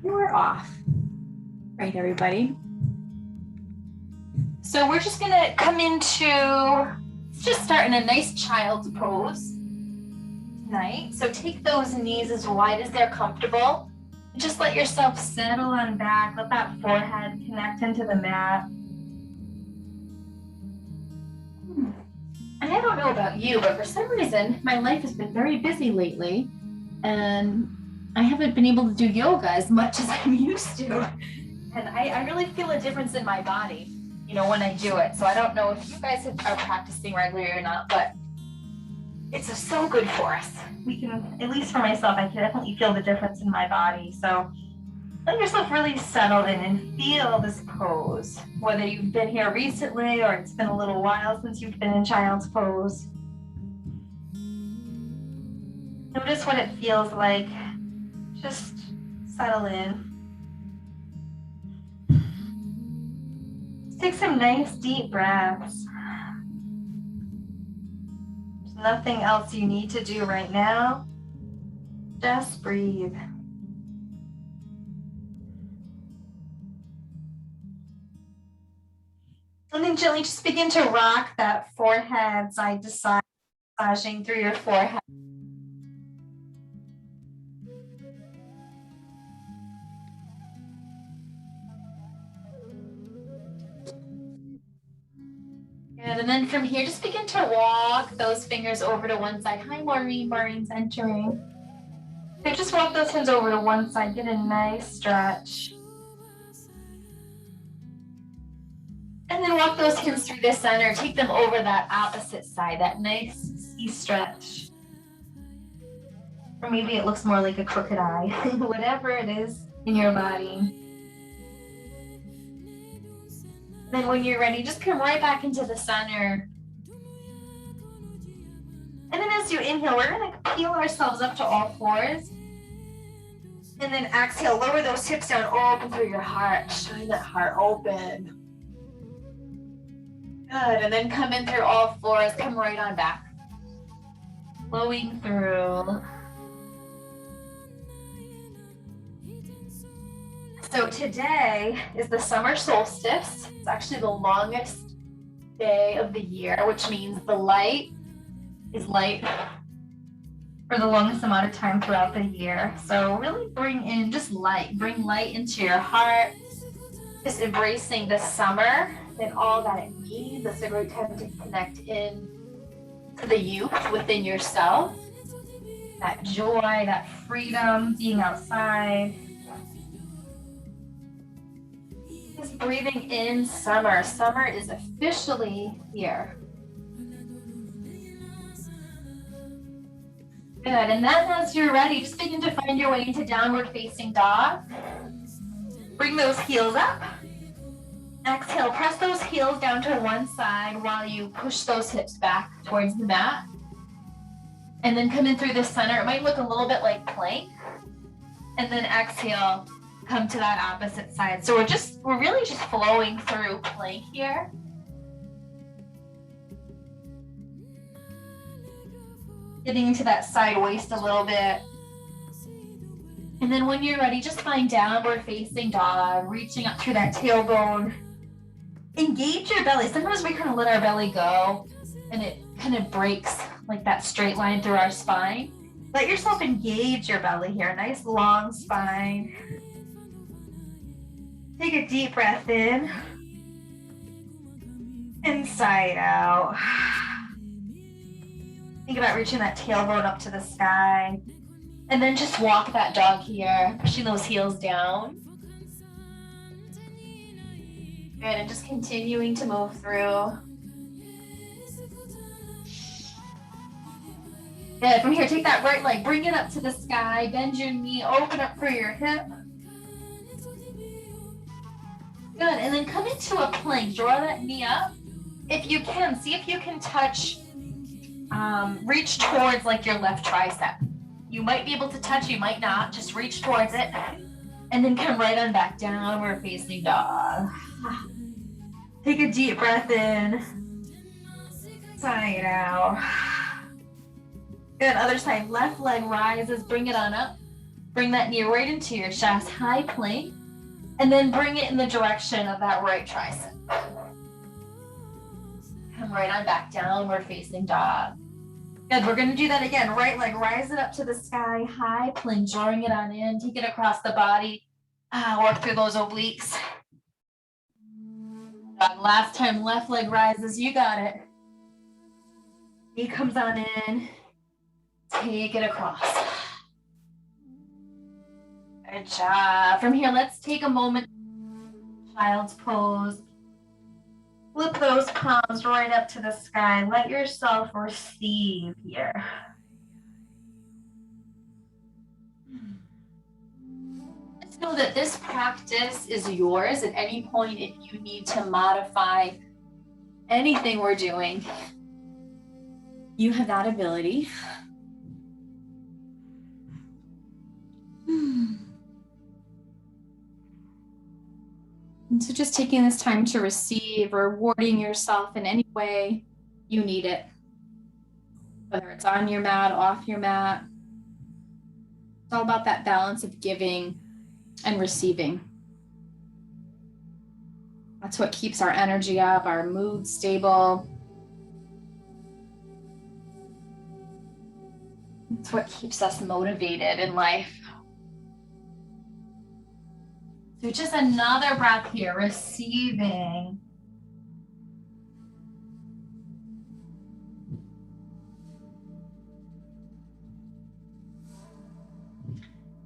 You are off. Right, everybody. So we're just gonna come into, just start in a nice child's pose tonight. So take those knees as wide as they're comfortable. Just let yourself settle on back. Let that forehead connect into the mat. And I don't know about you, but for some reason, my life has been very busy lately. And I haven't been able to do yoga as much as I'm used to. And I really feel a difference in my body, when I do it. So I don't know if you guys are practicing regularly or not, but it's so good for us. We can, at least for myself, I can definitely feel the difference in my body. So let yourself really settle in and feel this pose, whether you've been here recently or it's been a little while since you've been in child's pose. Notice what it feels like. Just settle in. Take some nice deep breaths. There's nothing else you need to do right now. Just breathe. And then gently just begin to rock that forehead side to side, massaging through your forehead. Good. And then from here, just begin to walk those fingers over to one side. Hi, Maureen. Maureen's entering. So just walk those hands over to one side. Get a nice stretch. And then walk those hands through the center. Take them over that opposite side, that nice C stretch. Or maybe it looks more like a crooked eye. Whatever it is in your body. Then when you're ready, just come right back into the center. And then as you inhale, we're going to peel ourselves up to all fours. And then exhale, lower those hips down, open through your heart. Shine that heart open. Good, and then come in through all fours. Come right on back. Flowing through. So today is the summer solstice. It's actually the longest day of the year, which means the light is light for the longest amount of time throughout the year. So really bring in just light. Bring light into your heart. Just embracing the summer and all that it means. It's a great time to connect in to the youth within yourself. That joy, that freedom, being outside. Just breathing in summer. Summer is officially here. Good, and then as you're ready, just begin to find your way into downward facing dog. Bring those heels up. Exhale, press those heels down to one side while you push those hips back towards the mat. And then come in through the center. It might look a little bit like plank. And then exhale, come to that opposite side. So we're really just flowing through plank here. Getting into that side waist a little bit. And then when you're ready, just find downward facing dog, reaching up through that tailbone. Engage your belly. Sometimes we kind of let our belly go and it kind of breaks like that straight line through our spine. Let yourself engage your belly here. Nice long spine. Take a deep breath in. Inside out. Think about reaching that tailbone up to the sky. And then just walk that dog here, pushing those heels down. Good, and just continuing to move through. Good, from here, take that right leg, bring it up to the sky, bend your knee, open up for your hip. Good, and then come into a plank, draw that knee up. If you can, see if you can touch, reach towards like your left tricep. You might be able to touch, you might not, just reach towards it. And then come right on back, downward facing dog. Take a deep breath in. Side out. Good, other side, left leg rises, bring it on up. Bring that knee right into your chest, high plank, and then bring it in the direction of that right tricep. Come right on back, downward facing dog. Good, we're gonna do that again. Right leg, rise it up to the sky, high plank, drawing it on in, take it across the body. Work through those obliques. Last time, left leg rises, you got it. Knee comes on in, take it across. Good job. From here, let's take a moment, child's pose. Flip those palms right up to the sky. Let yourself receive here. Just know that this practice is yours. At any point, if you need to modify anything we're doing, you have that ability. And so just taking this time to receive, rewarding yourself in any way you need it. Whether it's on your mat, off your mat. It's all about that balance of giving and receiving. That's what keeps our energy up, our mood stable. It's what keeps us motivated in life. So just another breath here, receiving.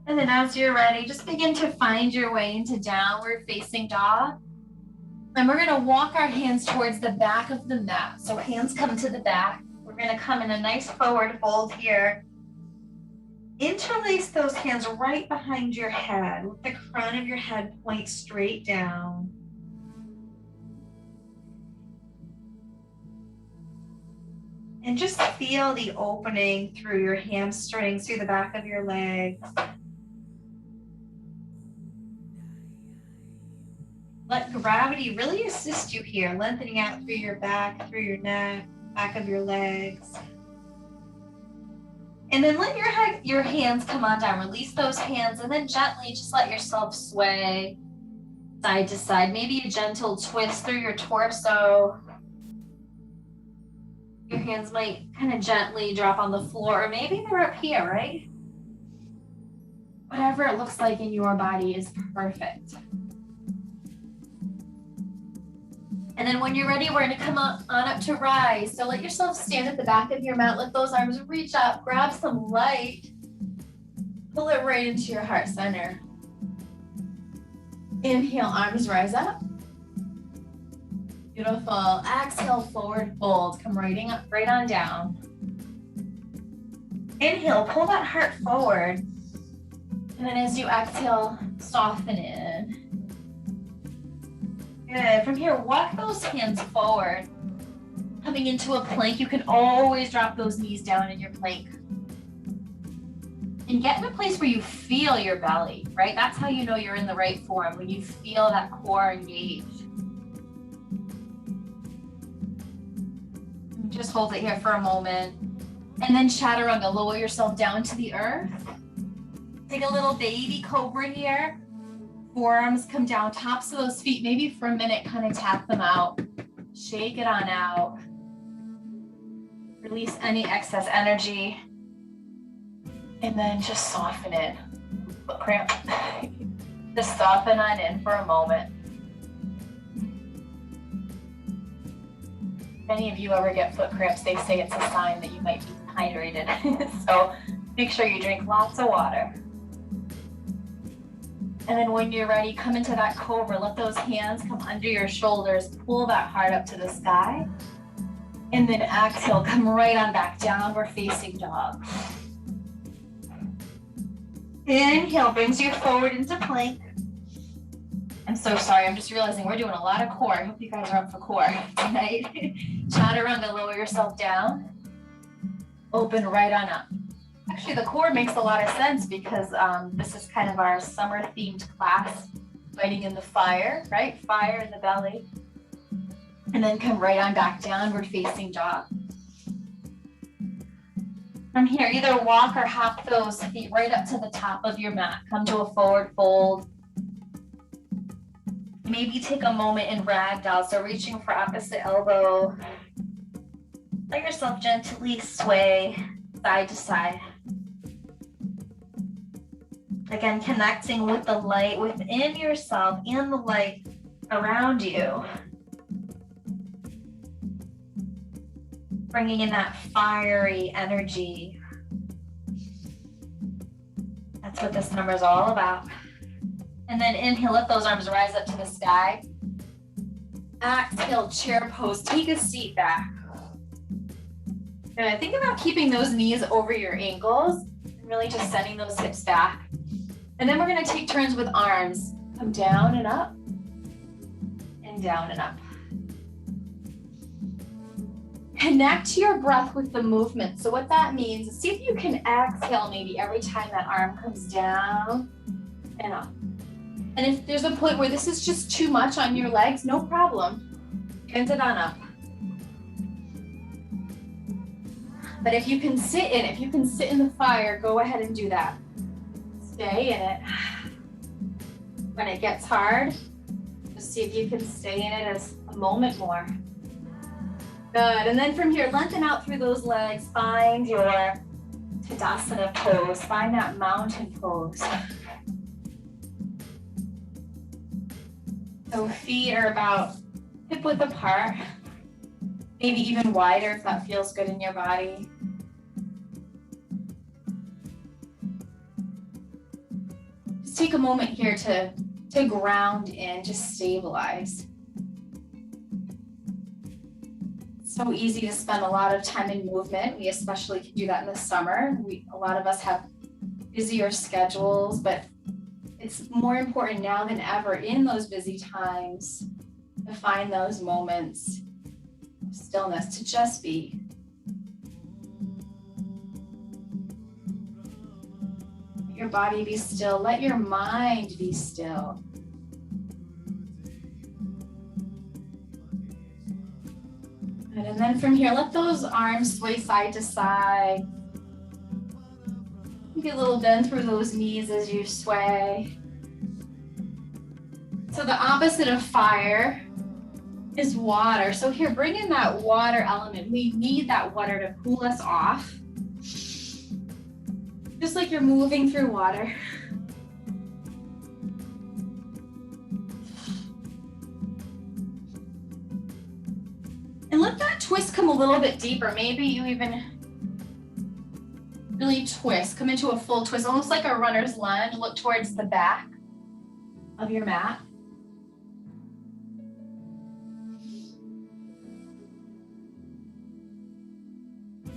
And then as you're ready, just begin to find your way into downward facing dog. And we're gonna walk our hands towards the back of the mat. So hands come to the back. We're gonna come in a nice forward fold here. Interlace those hands right behind your head. Let the crown of your head point straight down. And just feel the opening through your hamstrings, through the back of your legs. Let gravity really assist you here, lengthening out through your back, through your neck, back of your legs. And then let your hands come on down. Release those hands and then gently just let yourself sway side to side. Maybe a gentle twist through your torso. Your hands might kind of gently drop on the floor, or maybe they're up here, right? Whatever it looks like in your body is perfect. And then when you're ready, we're gonna come on up to rise. So let yourself stand at the back of your mat. Let those arms reach up, grab some light, pull it right into your heart center. Inhale, arms rise up. Beautiful. Exhale, forward fold. Come right on down. Inhale, pull that heart forward. And then as you exhale, soften in. Good. From here, walk those hands forward. Coming into a plank, you can always drop those knees down in your plank. And get in a place where you feel your belly, right? That's how you know you're in the right form, when you feel that core engaged. Just hold it here for a moment. And then chaturanga, lower yourself down to the earth. Take a little baby cobra here. Forearms come down, tops of those feet, maybe for a minute, kind of tap them out. Shake it on out. Release any excess energy. And then just soften it. Foot cramp. Just soften on in for a moment. If any of you ever get foot cramps, they say it's a sign that you might be dehydrated. So make sure you drink lots of water. And then when you're ready, come into that cobra. Let those hands come under your shoulders. Pull that heart up to the sky. And then exhale, come right on back down. We're facing dog. Inhale brings you forward into plank. I'm so sorry. I'm just realizing we're doing a lot of core. I hope you guys are up for core tonight. Chaturanga, lower yourself down. Open right on up. Actually, the core makes a lot of sense because this is kind of our summer themed class, fighting in the fire, right? Fire in the belly. And then come right on back, downward facing dog. From here, either walk or hop those feet right up to the top of your mat. Come to a forward fold. Maybe take a moment in ragdoll, so reaching for opposite elbow. Let yourself gently sway side to side. Again, connecting with the light within yourself and the light around you. Bringing in that fiery energy. That's what this number is all about. And then inhale, let those arms rise up to the sky. Exhale, chair pose, take a seat back. Good, think about keeping those knees over your ankles and really just sending those hips back. And then we're gonna take turns with arms. Come down and up, and down and up. Connect to your breath with the movement. So what that means is see if you can exhale maybe every time that arm comes down and up. And if there's a point where this is just too much on your legs, no problem. Hands it on up. But if you can sit in the fire, go ahead and do that. Stay in it. When it gets hard, just see if you can stay in it as a moment more. Good, and then from here, lengthen out through those legs. Find your Tadasana pose. Find that mountain pose. So feet are about hip width apart, maybe even wider if that feels good in your body. Just take a moment here to ground in, just stabilize. So easy to spend a lot of time in movement. We especially can do that in the summer. A lot of us have busier schedules, but it's more important now than ever in those busy times to find those moments of stillness, to just be. Let your body be still. Let your mind be still. And then from here, let those arms sway side to side. Get a little bend through those knees as you sway. So the opposite of fire is water. So here, bring in that water element. We need that water to cool us off. Just like you're moving through water. And let that twist come a little bit deeper. Maybe you even really twist, come into a full twist, almost like a runner's lunge. Look towards the back of your mat.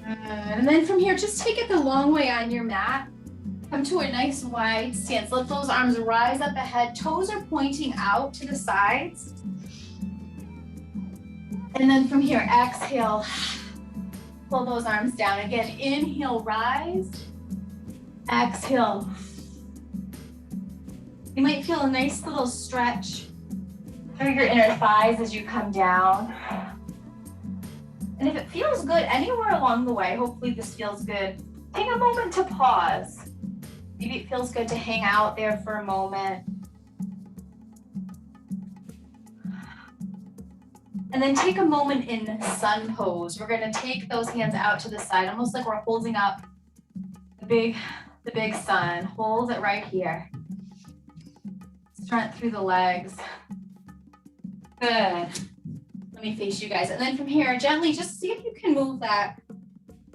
And then from here, just take it the long way on your mat. Come to a nice wide stance. Let those arms rise up ahead. Toes are pointing out to the sides. And then from here, exhale. Pull those arms down. Again, inhale, rise. Exhale. You might feel a nice little stretch through your inner thighs as you come down. And if it feels good anywhere along the way, hopefully this feels good, take a moment to pause. Maybe it feels good to hang out there for a moment. And then take a moment in sun pose. We're gonna take those hands out to the side, almost like we're holding up the big sun. Hold it right here. Strength through the legs. Good. Let me face you guys. And then from here, gently just see if you can move that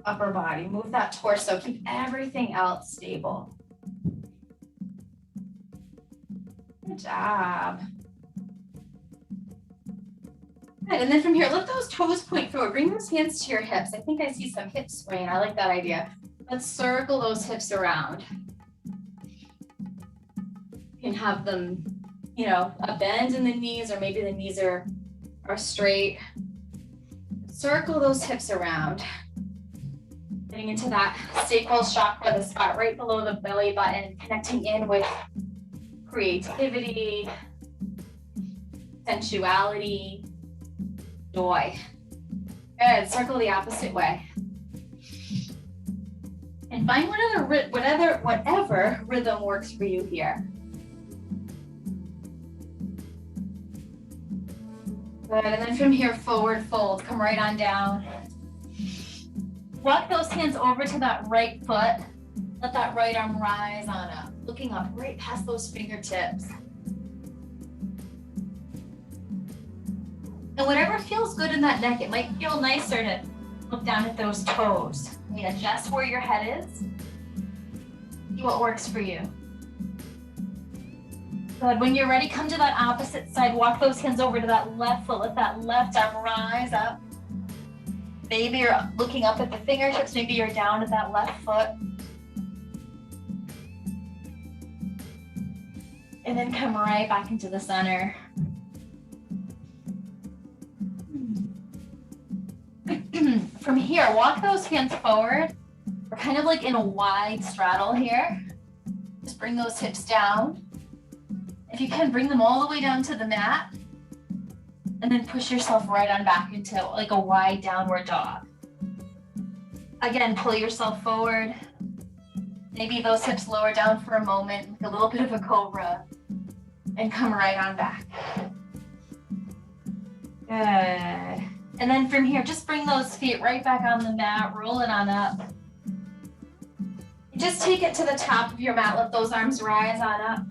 upper body, move that torso, keep everything else stable. Good job. Good. And then from here, let those toes point forward. Bring those hands to your hips. I think I see some hip swaying. I like that idea. Let's circle those hips around. You can have them, you know, a bend in the knees, or maybe the knees are straight. Circle those hips around. Getting into that sacral chakra, the spot right below the belly button, connecting in with creativity, sensuality, joy. Good, circle the opposite way. And find whatever rhythm works for you here. Good, and then from here, forward fold, come right on down. Walk those hands over to that right foot. Let that right arm rise on up, looking up right past those fingertips. And whatever feels good in that neck, it might feel nicer to look down at those toes. Adjust where your head is. See what works for you. Good. When you're ready, come to that opposite side. Walk those hands over to that left foot. Let that left arm rise up. Maybe you're looking up at the fingertips. Maybe you're down at that left foot. And then come right back into the center. From here, walk those hands forward. We're kind of like in a wide straddle here. Just bring those hips down. If you can, bring them all the way down to the mat. And then push yourself right on back into like a wide downward dog. Again, pull yourself forward. Maybe those hips lower down for a moment, a little bit of a cobra. And come right on back. Good. And then from here, just bring those feet right back on the mat, roll it on up. Just take it to the top of your mat, let those arms rise on up.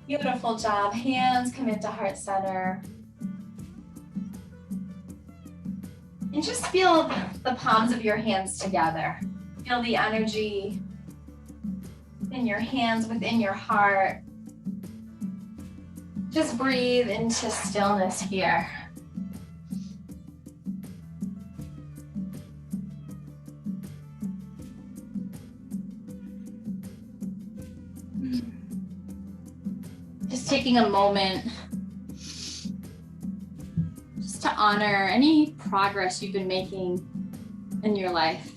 Beautiful job. Hands come into heart center. And just feel the palms of your hands together. Feel the energy in your hands, within your heart. Just breathe into stillness here. Just taking a moment just to honor any progress you've been making in your life,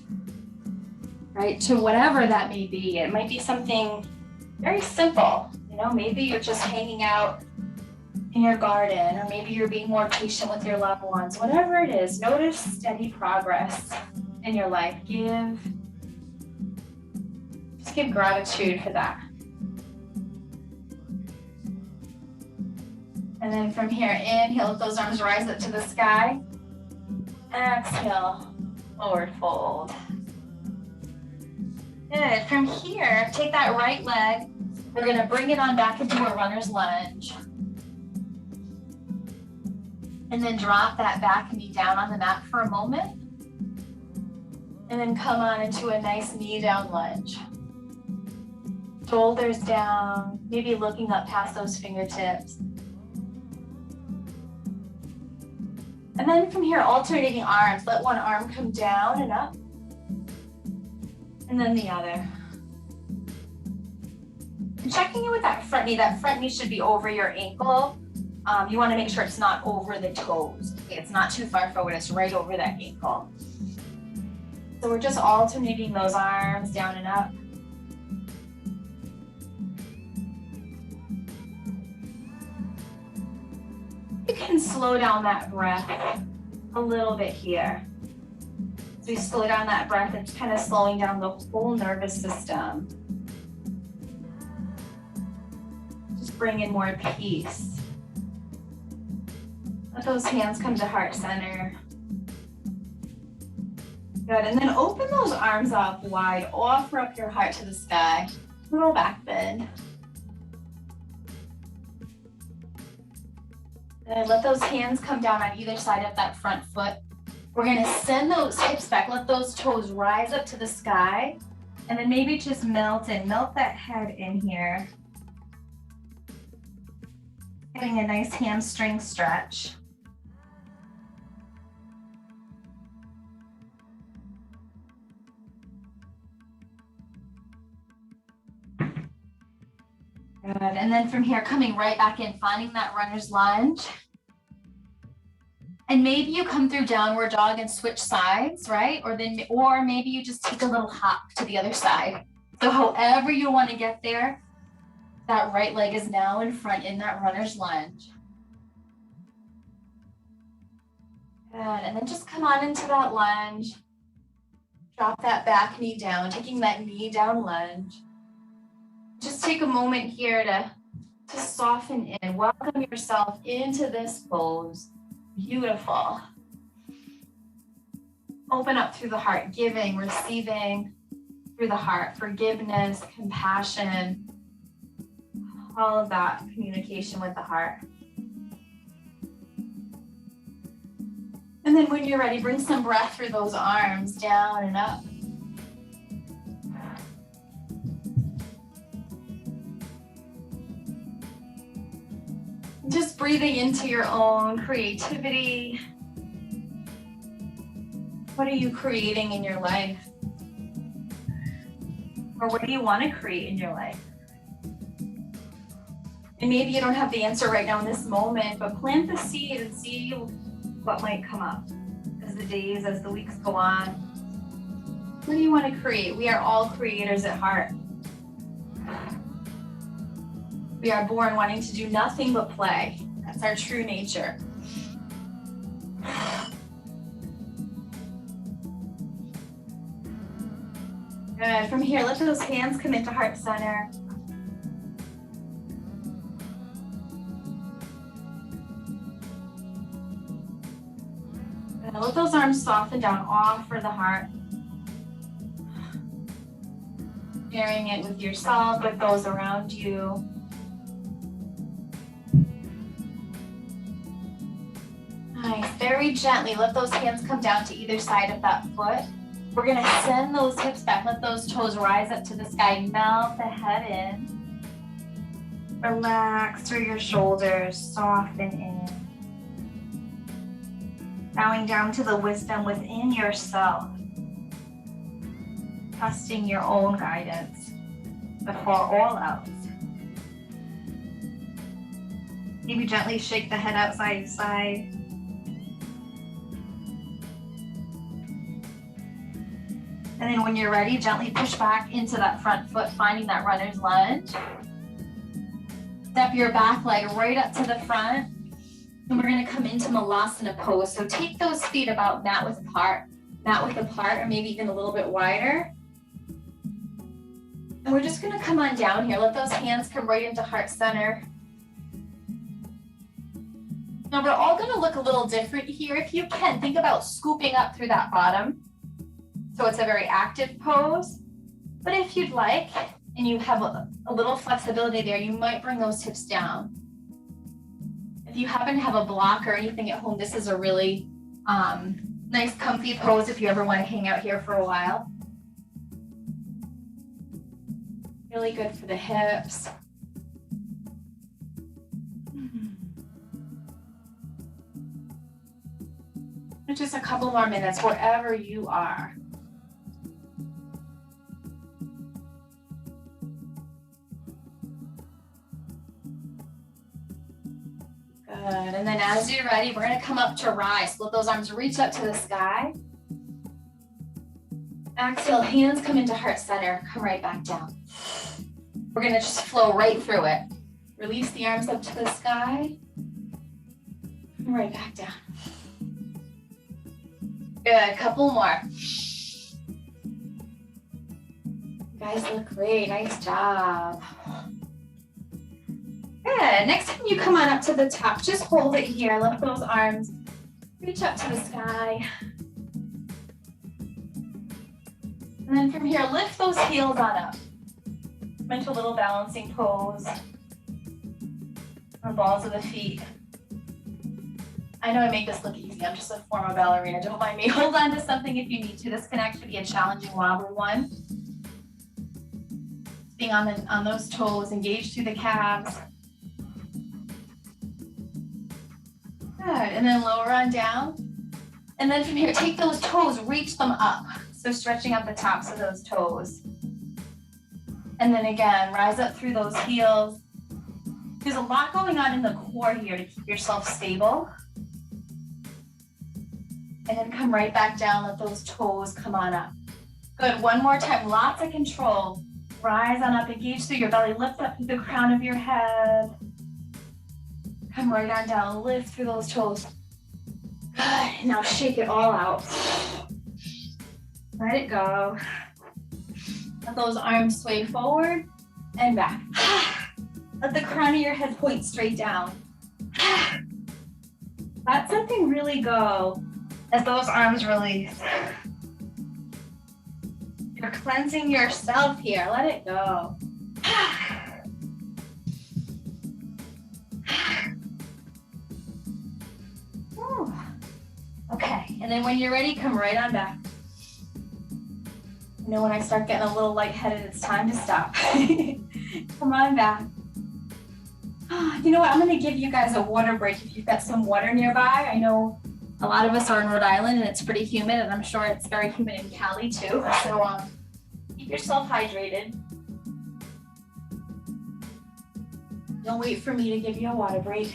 right? To whatever that may be. It might be something very simple, maybe you're just hanging out in your garden, or maybe you're being more patient with your loved ones. Whatever it is, notice steady progress in your life. Just give gratitude for that. And then from here, inhale, let those arms rise up to the sky. Exhale, forward fold. Good. From here, take that right leg. We're going to bring it on back into a runner's lunge. And then drop that back knee down on the mat for a moment. And then come on into a nice knee down lunge. Shoulders down, maybe looking up past those fingertips. And then from here, alternating arms. Let one arm come down and up. And then the other. And checking in with that front knee. That front knee should be over your ankle. You want to make sure it's not over the toes. Okay, it's not too far forward, it's right over that ankle. So we're just alternating those arms down and up. You can slow down that breath a little bit here. As we slow down that breath, it's kind of slowing down the whole nervous system. Just bring in more peace. Let those hands come to heart center. Good, and then open those arms up wide. Offer up your heart to the sky. Little back bend. And let those hands come down on either side of that front foot. We're gonna send those hips back. Let those toes rise up to the sky. And then maybe just melt that head in here. Getting a nice hamstring stretch. Good, and then from here, coming right back in, finding that runner's lunge. And maybe you come through downward dog and switch sides, right? Or maybe you just take a little hop to the other side. So however you want to get there, that right leg is now in front in that runner's lunge. Good, and then just come on into that lunge. Drop that back knee down, taking that knee down lunge. Just take a moment here to soften in. Welcome yourself into this pose. Beautiful. Open up through the heart, giving, receiving through the heart, forgiveness, compassion, all of that communication with the heart. And then when you're ready, bring some breath through those arms, down and up. Just breathing into your own creativity. What are you creating in your life? Or what do you want to create in your life? And maybe you don't have the answer right now in this moment, but plant the seed and see what might come up as the days, as the weeks go on. What do you want to create? We are all creators at heart. We are born wanting to do nothing but play. That's our true nature. Good. From here, let those hands come into heart center. Good. Let those arms soften down, offer the heart. Sharing it with yourself, with those around you. Nice. Very gently, let those hands come down to either side of that foot. We're gonna send those hips back, let those toes rise up to the sky, melt the head in. Relax through your shoulders, soften in. Bowing down to the wisdom within yourself. Trusting your own guidance before all else. Maybe gently shake the head out side to side. And then when you're ready, gently push back into that front foot, finding that runner's lunge. Step your back leg right up to the front. And we're gonna come into Malasana pose. So take those feet about mat width apart, or maybe even a little bit wider. And we're just gonna come on down here. Let those hands come right into heart center. Now we're all gonna look a little different here. If you can, think about scooping up through that bottom. So it's a very active pose. But if you'd like, and you have a little flexibility there, you might bring those hips down. If you happen to have a block or anything at home, this is a really nice comfy pose if you ever want to hang out here for a while. Really good for the hips. Just a couple more minutes wherever you are. Good. And then as you're ready, we're going to come up to rise. Let those arms reach up to the sky. Exhale, hands come into heart center. Come right back down. We're going to just flow right through it. Release the arms up to the sky. Come right back down. Good. Couple more. You guys look great. Nice job. Good. Next time you come on up to the top, just hold it here. Lift those arms. Reach up to the sky. And then from here, lift those heels on up. Come into a little balancing pose. On the balls of the feet. I know I make this look easy. I'm just a former ballerina. Don't mind me. Hold on to something if you need to. This can actually be a challenging wobbly one. Being on those toes, engage through the calves. Good. And then lower on down. And then from here, take those toes, reach them up. So stretching out the tops of those toes. And then again, rise up through those heels. There's a lot going on in the core here to keep yourself stable. And then come right back down, let those toes come on up. Good, one more time, lots of control. Rise on up, engage through your belly, lift up through the crown of your head. Come right on down, lift through those toes. Good, now shake it all out. Let it go. Let those arms sway forward and back. Let the crown of your head point straight down. Let something really go as those arms release. You're cleansing yourself here. Let it go. Okay, and then when you're ready, come right on back. You know, when I start getting a little lightheaded, it's time to stop. Come on back. You know what? I'm going to give you guys a water break if you've got some water nearby. I know a lot of us are in Rhode Island and it's pretty humid, and I'm sure it's very humid in Cali too. So keep yourself hydrated. Don't wait for me to give you a water break.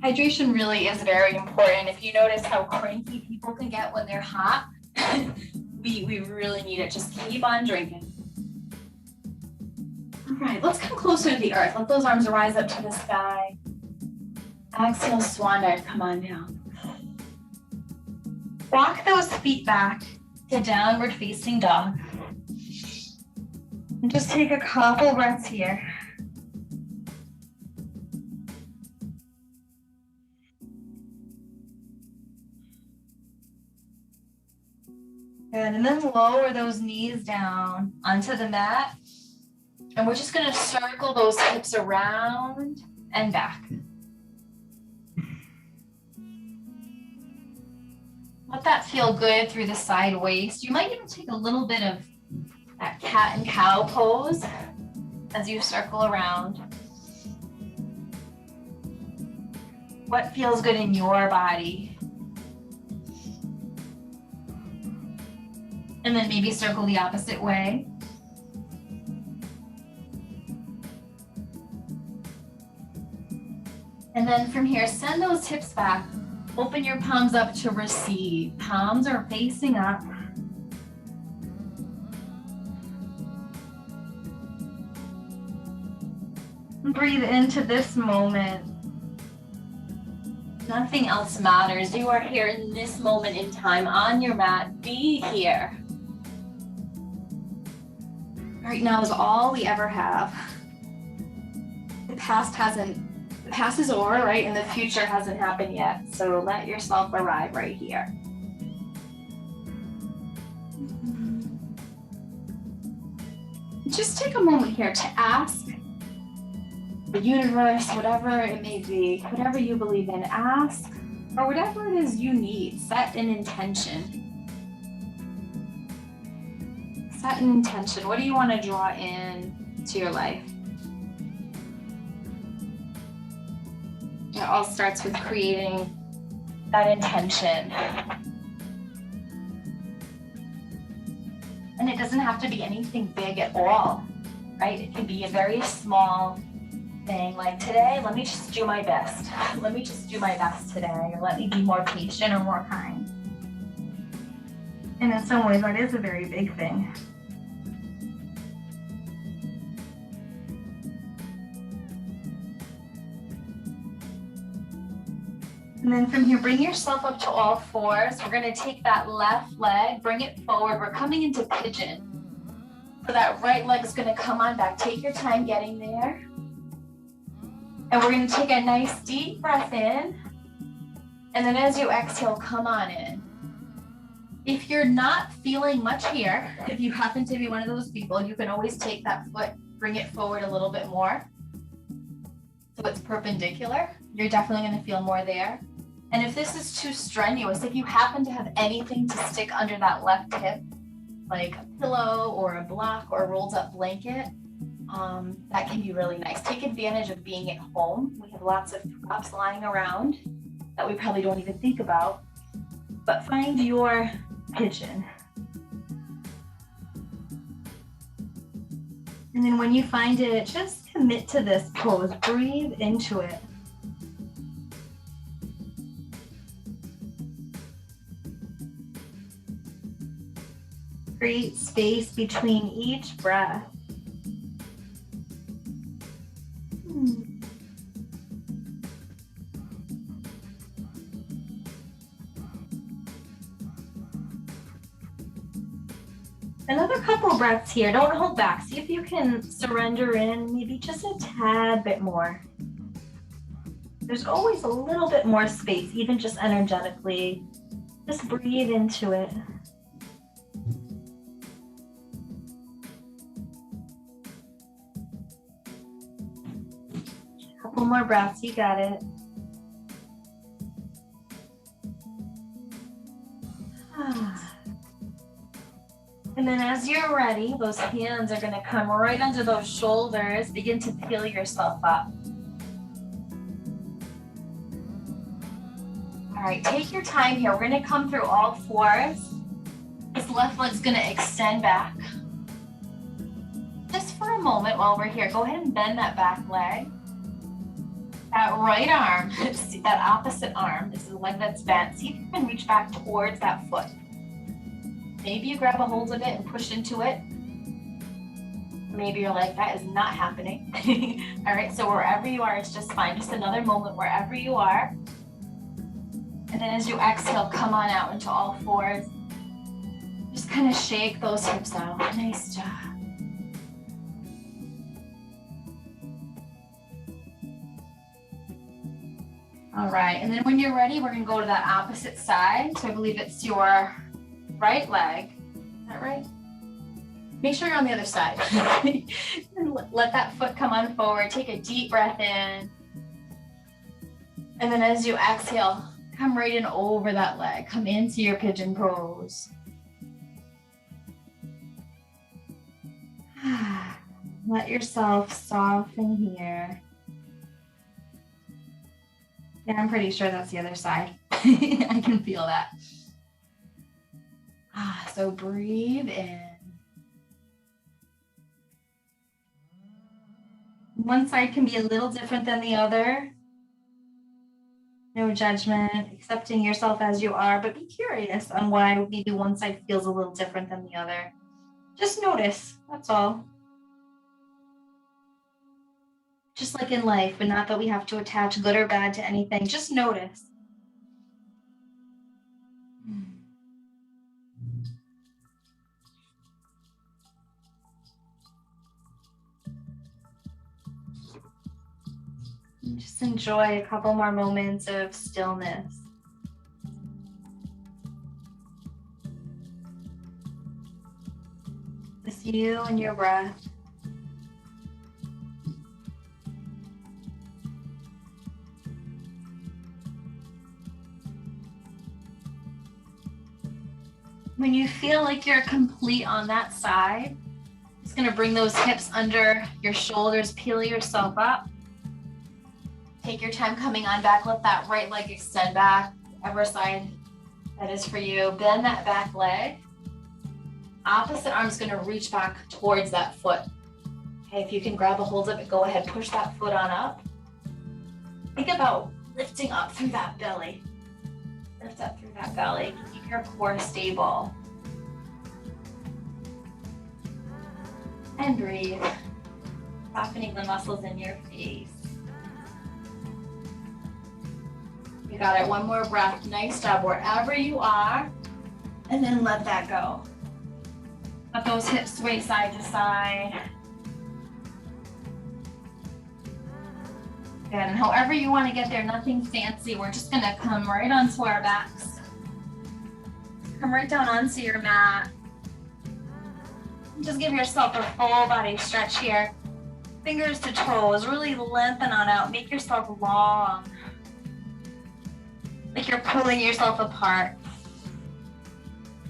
Hydration really is very important. If you notice how cranky people can get when they're hot, we really need it. Just keep on drinking. All right, let's come closer to the earth. Let those arms rise up to the sky. Exhale, swan dive, come on down. Walk those feet back to downward facing dog. And just take a couple breaths here. Good, and then lower those knees down onto the mat. And we're just gonna circle those hips around and back. Let that feel good through the side waist. You might even take a little bit of that cat and cow pose as you circle around. What feels good in your body? And then maybe circle the opposite way. And then from here, send those hips back. Open your palms up to receive. Palms are facing up. Breathe into this moment. Nothing else matters. You are here in this moment in time on your mat. Be here. Right now is all we ever have. The past is over, right? And the future hasn't happened yet. So let yourself arrive right here. Just take a moment here to ask the universe, whatever it may be, whatever you believe in, ask, or whatever it is you need, set an intention. Set an intention. What do you want to draw in to your life? It all starts with creating that intention. And it doesn't have to be anything big at all, right? It can be a very small thing, like today, let me just do my best. Let me just do my best today, or let me be more patient or more kind. And in some ways, that is a very big thing. And then from here, bring yourself up to all fours. We're going to take that left leg, bring it forward. We're coming into pigeon. So that right leg is going to come on back. Take your time getting there. And we're going to take a nice deep breath in. And then as you exhale, come on in. If you're not feeling much here, if you happen to be one of those people, you can always take that foot, bring it forward a little bit more. So it's perpendicular. You're definitely going to feel more there. And if this is too strenuous, if you happen to have anything to stick under that left hip, like a pillow or a block or a rolled up blanket, that can be really nice. Take advantage of being at home. We have lots of props lying around that we probably don't even think about, but find your pigeon. And then when you find it, just commit to this pose. Breathe into it. Create space between each breath. Another couple breaths here. Don't hold back. See if you can surrender in maybe just a tad bit more. There's always a little bit more space, even just energetically. Just breathe into it. A couple more breaths. You got it. And then as you're ready, those hands are going to come right under those shoulders. Begin to peel yourself up. All right, take your time here. We're going to come through all fours. This left leg's going to extend back. Just for a moment while we're here, go ahead and bend that back leg. That right arm, that opposite arm, this is the leg that's bent. See if you can reach back towards that foot. Maybe you grab a hold of it and push into it. Maybe you're like, that is not happening. All right, so wherever you are, it's just fine. Just another moment wherever you are. And then as you exhale, come on out into all fours. Just kind of shake those hips out. Nice job. All right, and then when you're ready, we're gonna go to that opposite side. So I believe it's your right leg. Is that right? Make sure you're on the other side. And let that foot come on forward. Take a deep breath in. And then as you exhale, come right in over that leg. Come into your pigeon pose. Let yourself soften here. Yeah, I'm pretty sure that's the other side. I can feel that. So breathe in. One side can be a little different than the other. No judgment, accepting yourself as you are, but be curious on why maybe one side feels a little different than the other. Just notice, that's all. Just like in life, but not that we have to attach good or bad to anything, just notice. Just enjoy a couple more moments of stillness. Just you and your breath. When you feel like you're complete on that side, just gonna bring those hips under your shoulders, peel yourself up. Take your time coming on back. Let that right leg extend back, whatever side that is for you. Bend that back leg. Opposite arm's gonna reach back towards that foot. Okay, if you can grab a hold of it, go ahead, push that foot on up. Think about lifting up through that belly. Lift up through that belly. Keep your core stable. And breathe. Softening the muscles in your face. You got it. One more breath. Nice job wherever you are. And then let that go. Let those hips sway side to side. Good. And however you want to get there, nothing fancy. We're just going to come right onto our backs. Come right down onto your mat. Just give yourself a full body stretch here. Fingers to toes. Really lengthen on out. Make yourself long. Like you're pulling yourself apart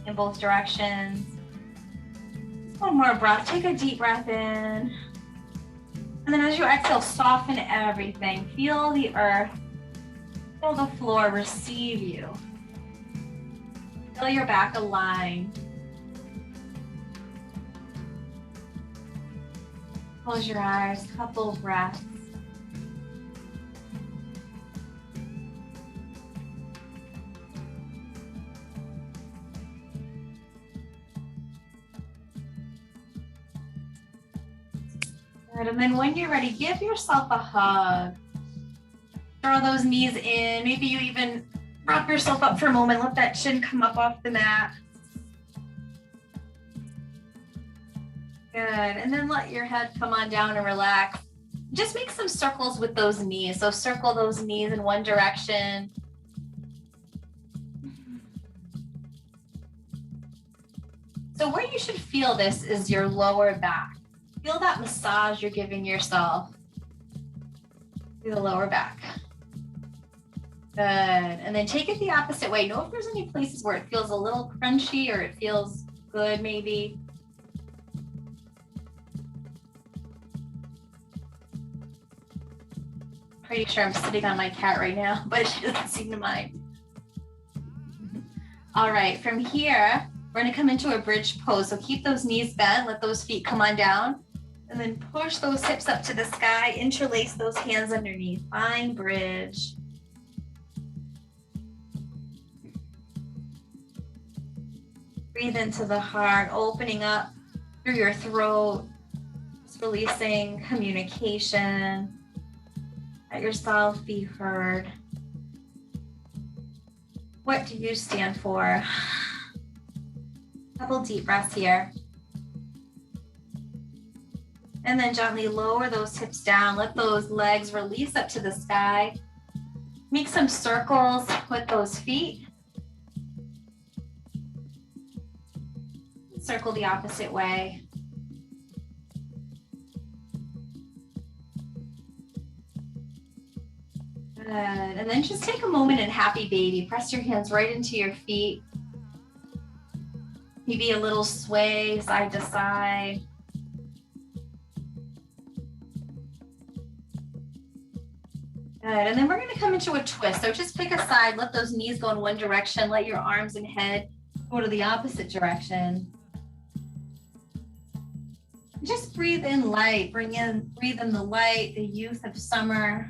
in both directions. Just one more breath. Take a deep breath in. And then as you exhale, soften everything. Feel the earth. Feel the floor receive you. Feel your back aligned. Close your eyes, couple of breaths. Good, and then when you're ready, give yourself a hug. Draw those knees in. Maybe you even wrap yourself up for a moment. Let that chin come up off the mat. Good. And then let your head come on down and relax. Just make some circles with those knees. So circle those knees in one direction. So where you should feel this is your lower back. Feel that massage you're giving yourself through the lower back. Good. And then take it the opposite way. Know if there's any places where it feels a little crunchy or it feels good maybe. Pretty sure I'm sitting on my cat right now, but she doesn't seem to mind. All right, from here, we're gonna come into a bridge pose. So keep those knees bent, let those feet come on down, and then push those hips up to the sky, interlace those hands underneath, find bridge. Breathe into the heart, opening up through your throat, just releasing communication. Let yourself be heard. What do you stand for? Couple deep breaths here. And then gently lower those hips down. Let those legs release up to the sky. Make some circles with those feet. Circle the opposite way. Good. And then just take a moment in happy baby. Press your hands right into your feet. Maybe a little sway side to side. Good. And then we're going to come into a twist. So just pick a side. Let those knees go in one direction. Let your arms and head go to the opposite direction. Just breathe in light. Breathe in the light, the youth of summer.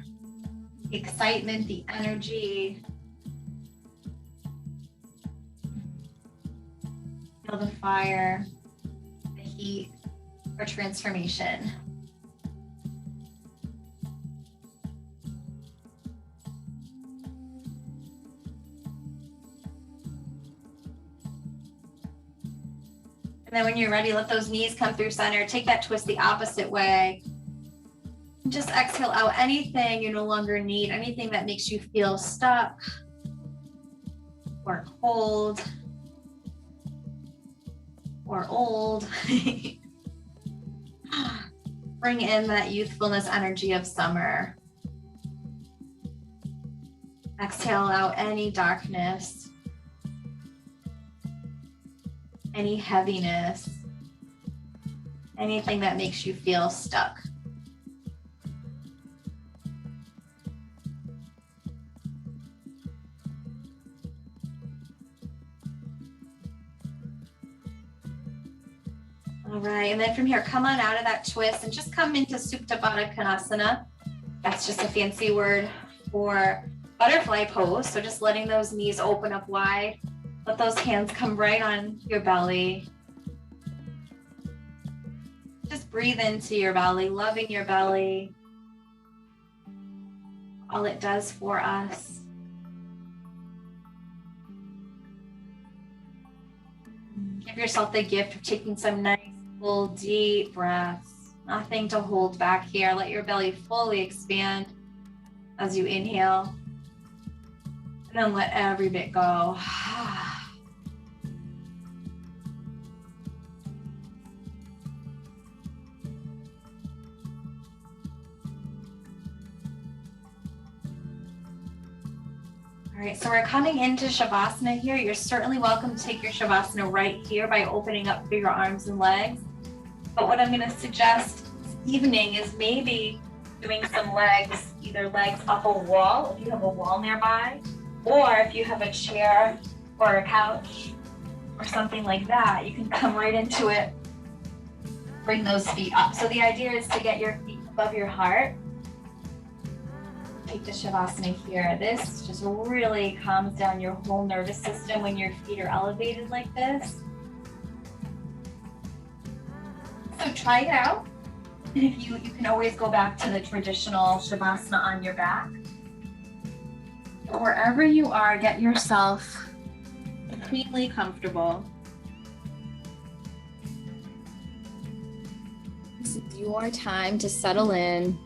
The excitement, the energy. Feel the fire, the heat for transformation. And then when you're ready, let those knees come through center. Take that twist the opposite way. Just exhale out anything you no longer need, anything that makes you feel stuck or cold or old. Bring in that youthfulness energy of summer. Exhale out any darkness, any heaviness, anything that makes you feel stuck. All right, and then from here, come on out of that twist and just come into Supta Baddha Konasana. That's just a fancy word for butterfly pose. So just letting those knees open up wide. Let those hands come right on your belly. Just breathe into your belly, loving your belly. All it does for us. Give yourself the gift of taking some nice, full, deep breaths. Nothing to hold back here. Let your belly fully expand as you inhale. And then let every bit go. All right, so we're coming into Shavasana here. You're certainly welcome to take your Shavasana right here by opening up through your arms and legs. But what I'm going to suggest this evening is maybe doing some legs, either legs up a wall, if you have a wall nearby, or if you have a chair or a couch or something like that, you can come right into it. Bring those feet up. So the idea is to get your feet above your heart. Take the Shavasana here. This just really calms down your whole nervous system when your feet are elevated like this. So try it out. And if you can always go back to the traditional Shavasana on your back. But wherever you are, get yourself completely comfortable. This is your time to settle in.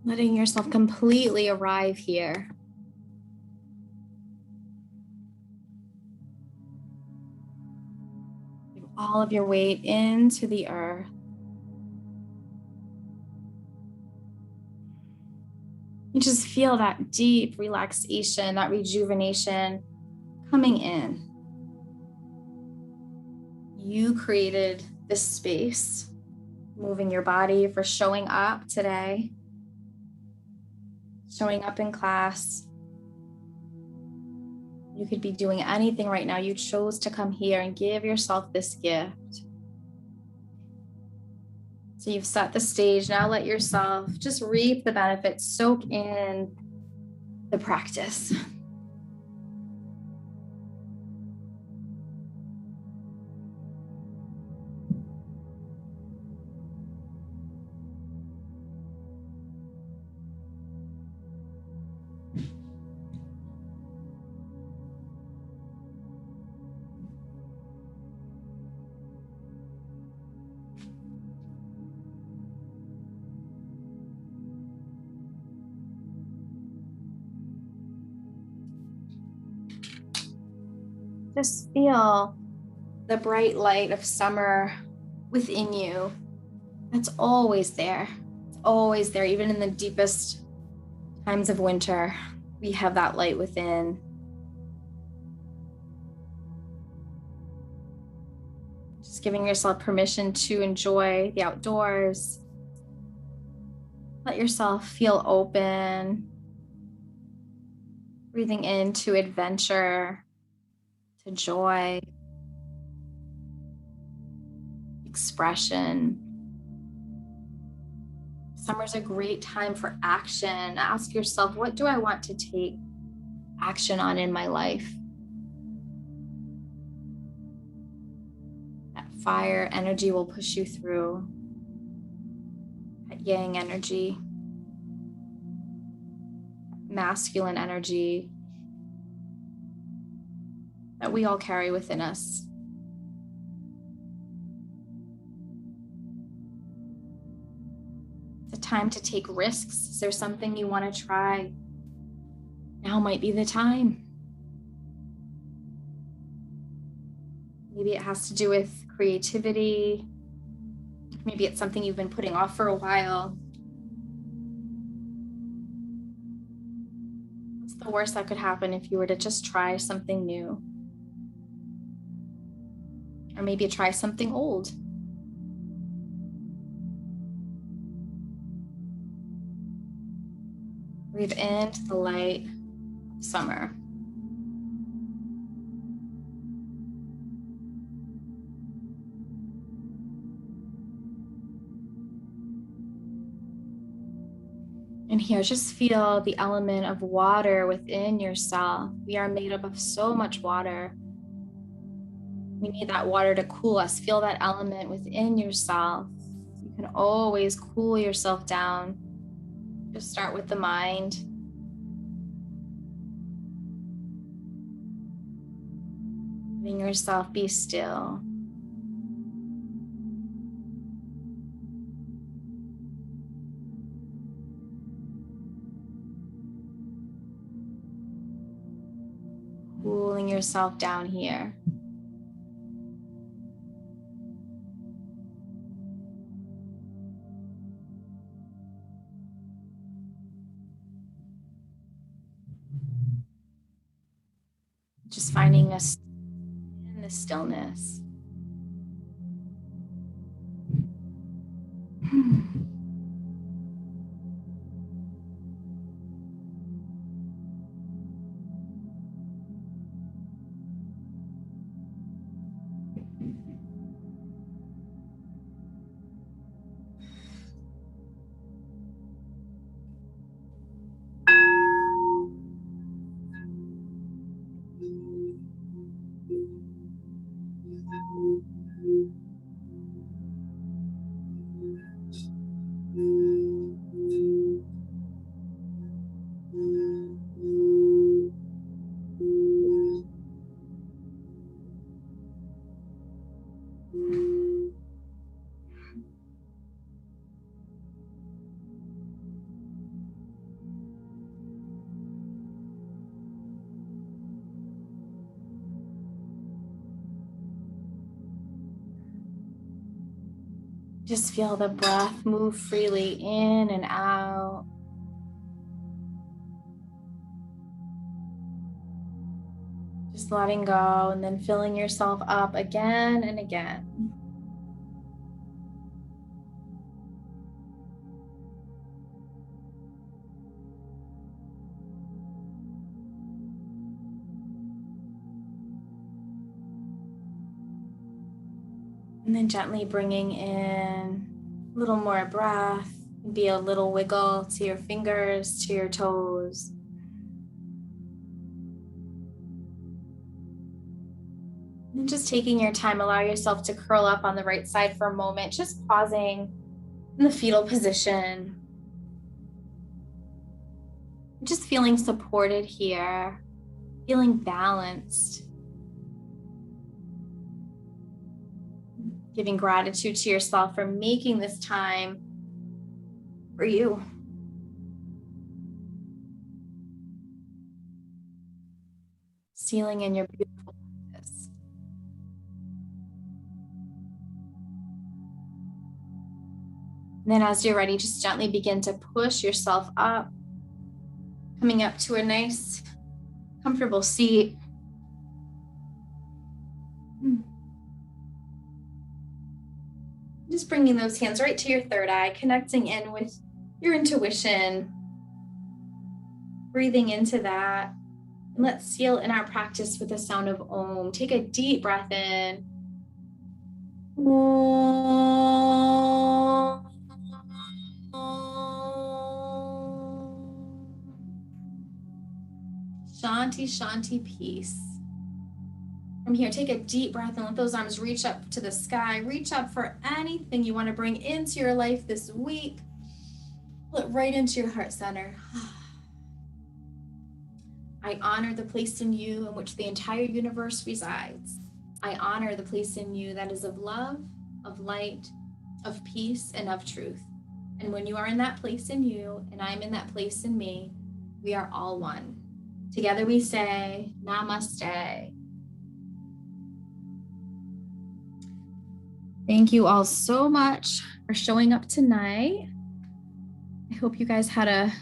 Letting yourself completely arrive here. Give all of your weight into the earth. You just feel that deep relaxation, that rejuvenation coming in. You created this space, moving your body for showing up today, showing up in class. You could be doing anything right now. You chose to come here and give yourself this gift. So you've set the stage. Now let yourself just reap the benefits, soak in the practice. Just feel the bright light of summer within you. That's always there. It's always there, even in the deepest times of winter. We have that light within. Just giving yourself permission to enjoy the outdoors. Let yourself feel open. Breathing into adventure, to joy, expression. Summer's a great time for action. Ask yourself, what do I want to take action on in my life? That fire energy will push you through. That yang energy, masculine energy that we all carry within us. It's a time to take risks. Is there something you want to try? Now might be the time. Maybe it has to do with creativity. Maybe it's something you've been putting off for a while. What's the worst that could happen if you were to just try something new? Or maybe try something old. Breathe into the light of summer. And here, just feel the element of water within yourself. We are made up of so much water. We need that water to cool us. Feel that element within yourself. You can always cool yourself down. Just start with the mind. Letting yourself be still. Cooling yourself down here. Just finding us in the stillness. Just feel the breath move freely in and out. Just letting go and then filling yourself up again and again. And then gently bringing in a little more breath. Be a little wiggle to your fingers, to your toes. And just taking your time, allow yourself to curl up on the right side for a moment, just pausing in the fetal position. Just feeling supported here, feeling balanced. Giving gratitude to yourself for making this time for you. Sealing in your beautiful practice. And then as you're ready, just gently begin to push yourself up, coming up to a nice, comfortable seat. Just bringing those hands right to your third eye, connecting in with your intuition, breathing into that. And let's seal in our practice with the sound of Om. Take a deep breath in. Om. Shanti, Shanti, peace. From here, take a deep breath and let those arms reach up to the sky. Reach up for anything you want to bring into your life this week. Pull it right into your heart center. I honor the place in you in which the entire universe resides. I honor the place in you that is of love, of light, of peace, and of truth. And when you are in that place in you, and I'm in that place in me, we are all one. Together we say, Namaste. Thank you all so much for showing up tonight. I hope you guys had a